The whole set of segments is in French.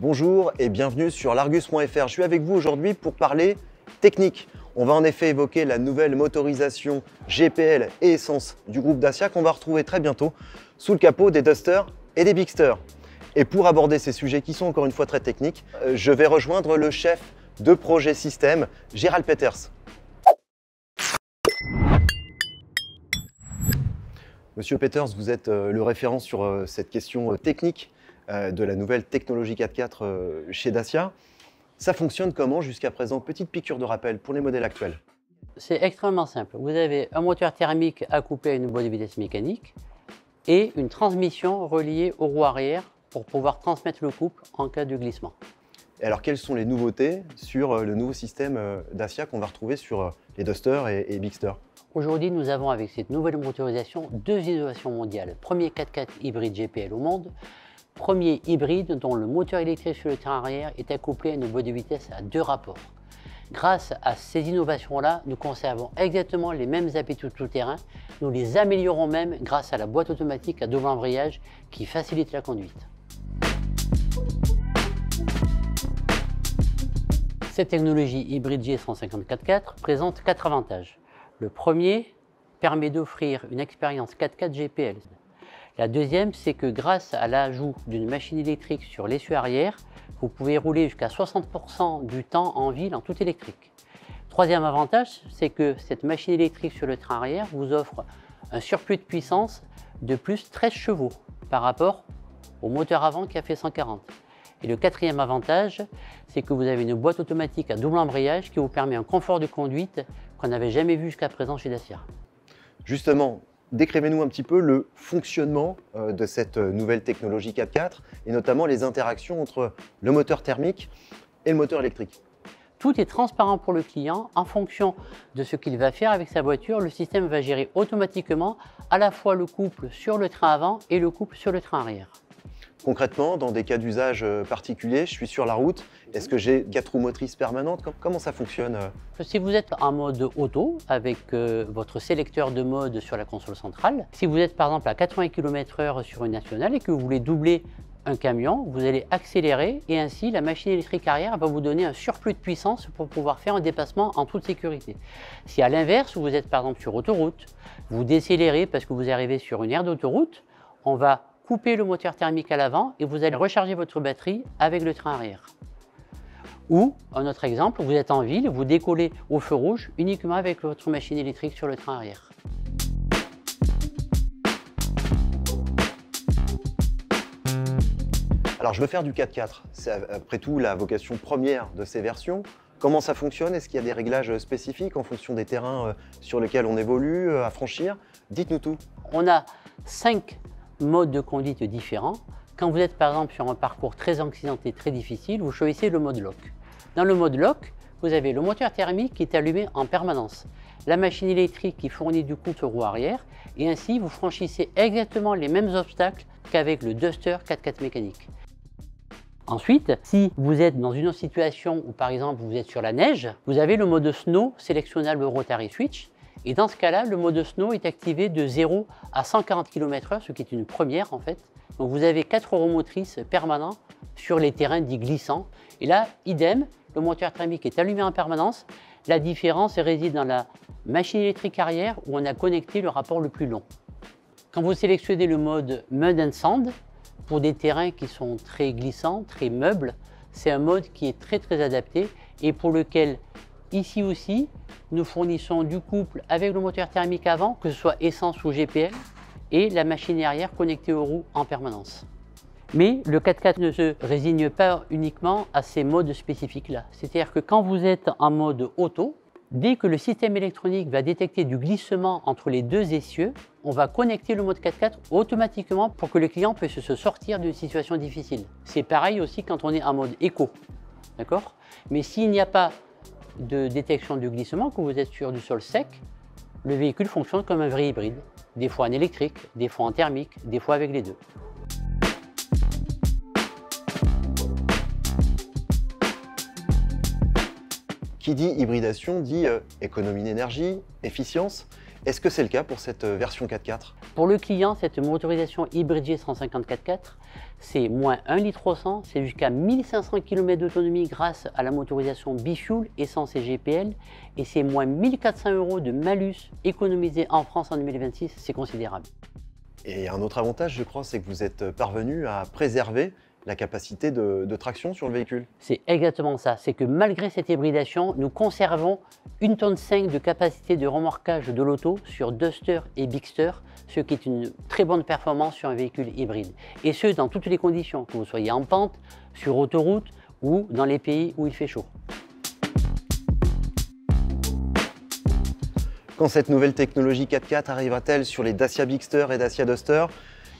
Bonjour et bienvenue sur l'Argus.fr. Je suis avec vous aujourd'hui pour parler technique. On va en effet évoquer la nouvelle motorisation GPL et essence du groupe Dacia qu'on va retrouver très bientôt sous le capot des Duster et des Bigster. Et pour aborder ces sujets qui sont encore une fois très techniques, je vais rejoindre le chef de projet système, Gérald Peters. Monsieur Peters, vous êtes le référent sur cette question technique de la nouvelle technologie 4x4 chez Dacia. Ça fonctionne comment jusqu'à présent? Petite piqûre de rappel pour les modèles actuels. C'est extrêmement simple. Vous avez un moteur thermique accouplé à une boîte de vitesse mécanique et une transmission reliée aux roues arrière pour pouvoir transmettre le couple en cas de glissement. Et alors, quelles sont les nouveautés sur le nouveau système Dacia qu'on va retrouver sur les Duster et Bigster? Aujourd'hui, nous avons avec cette nouvelle motorisation deux innovations mondiales. Premier 4x4 hybride GPL au monde, premier hybride dont le moteur électrique sur le train arrière est accouplé à une boîte de vitesse à deux rapports. Grâce à ces innovations-là, nous conservons exactement les mêmes aptitudes tout-terrain. Nous les améliorons même grâce à la boîte automatique à double embrayage qui facilite la conduite. Cette technologie hybride G154 présente 4 avantages. Le premier permet d'offrir une expérience 4x4 GPL. La deuxième, c'est que grâce à l'ajout d'une machine électrique sur l'essieu arrière, vous pouvez rouler jusqu'à 60% du temps en ville en tout électrique. Troisième avantage, c'est que cette machine électrique sur le train arrière vous offre un surplus de puissance de plus 13 chevaux par rapport au moteur avant qui a fait 140. Et le quatrième avantage, c'est que vous avez une boîte automatique à double embrayage qui vous permet un confort de conduite qu'on n'avait jamais vu jusqu'à présent chez Dacia. Justement, décrivez-nous un petit peu le fonctionnement de cette nouvelle technologie 4x4 et notamment les interactions entre le moteur thermique et le moteur électrique. Tout est transparent pour le client. En fonction de ce qu'il va faire avec sa voiture, le système va gérer automatiquement à la fois le couple sur le train avant et le couple sur le train arrière. Concrètement, dans des cas d'usage particuliers, je suis sur la route, est-ce que j'ai 4 roues motrices permanentes? Comment ça fonctionne? Si vous êtes en mode auto, avec votre sélecteur de mode sur la console centrale, si vous êtes par exemple à 80 km/h sur une nationale et que vous voulez doubler un camion, vous allez accélérer et ainsi la machine électrique arrière va vous donner un surplus de puissance pour pouvoir faire un dépassement en toute sécurité. Si à l'inverse, vous êtes par exemple sur autoroute, vous décélérez parce que vous arrivez sur une aire d'autoroute, on va couper le moteur thermique à l'avant et vous allez recharger votre batterie avec le train arrière. Ou, un autre exemple, vous êtes en ville, vous décollez au feu rouge uniquement avec votre machine électrique sur le train arrière. Alors je veux faire du 4x4, c'est après tout la vocation première de ces versions. Comment ça fonctionne? Est-ce qu'il y a des réglages spécifiques en fonction des terrains sur lesquels on évolue, à franchir? Dites-nous tout. On a 5 modes de conduite différents. Quand vous êtes par exemple sur un parcours très accidenté, très difficile, vous choisissez le mode lock. Dans le mode lock, vous avez le moteur thermique qui est allumé en permanence, la machine électrique qui fournit du coup sur roue arrière, et ainsi vous franchissez exactement les mêmes obstacles qu'avec le Duster 4x4 mécanique. Ensuite, si vous êtes dans une situation où par exemple vous êtes sur la neige, vous avez le mode Snow sélectionnable Rotary Switch. Et dans ce cas-là, le mode Snow est activé de 0 à 140 km/h, ce qui est une première en fait. Donc vous avez 4 roues motrices permanents sur les terrains dits glissants. Et là, idem, le moteur thermique est allumé en permanence. La différence réside dans la machine électrique arrière où on a connecté le rapport le plus long. Quand vous sélectionnez le mode Mud and Sand, pour des terrains qui sont très glissants, très meubles, c'est un mode qui est très adapté et pour lequel, ici aussi, nous fournissons du couple avec le moteur thermique avant, que ce soit essence ou GPL, et la machine arrière connectée aux roues en permanence. Mais le 4x4 ne se résigne pas uniquement à ces modes spécifiques-là. C'est-à-dire que quand vous êtes en mode auto, dès que le système électronique va détecter du glissement entre les deux essieux, on va connecter le mode 4x4 automatiquement pour que le client puisse se sortir d'une situation difficile. C'est pareil aussi quand on est en mode éco, d'accord? Mais s'il n'y a pas de détection du glissement, que vous êtes sur du sol sec, le véhicule fonctionne comme un vrai hybride, des fois en électrique, des fois en thermique, des fois avec les deux. Qui dit hybridation dit économie d'énergie, efficience. Est-ce que c'est le cas pour cette version 4x4? Pour le client, cette motorisation hybride G150 4x4, c'est moins 1,3 litre, c'est jusqu'à 1500 km d'autonomie grâce à la motorisation bifuel, essence et GPL, et c'est moins 1400 € de malus économisé en France en 2026, c'est considérable. Et un autre avantage, je crois, c'est que vous êtes parvenu à préserver la capacité de traction sur le véhicule. C'est exactement ça, c'est que malgré cette hybridation, nous conservons 1,5 tonne de capacité de remorquage de l'auto sur Duster et Bigster, ce qui est une très bonne performance sur un véhicule hybride. Et ce, dans toutes les conditions, que vous soyez en pente, sur autoroute ou dans les pays où il fait chaud. Quand cette nouvelle technologie 4x4 arrivera-t-elle sur les Dacia Bigster et Dacia Duster?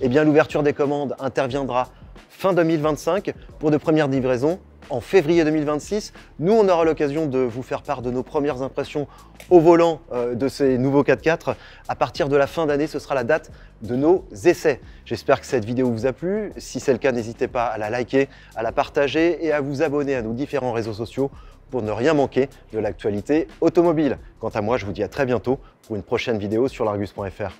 Eh bien, l'ouverture des commandes interviendra fin 2025 pour de premières livraisons en février 2026. Nous, on aura l'occasion de vous faire part de nos premières impressions au volant de ces nouveaux 4x4. À partir de la fin d'année, ce sera la date de nos essais. J'espère que cette vidéo vous a plu. Si c'est le cas, n'hésitez pas à la liker, à la partager et à vous abonner à nos différents réseaux sociaux pour ne rien manquer de l'actualité automobile. Quant à moi, je vous dis à très bientôt pour une prochaine vidéo sur l'Argus.fr.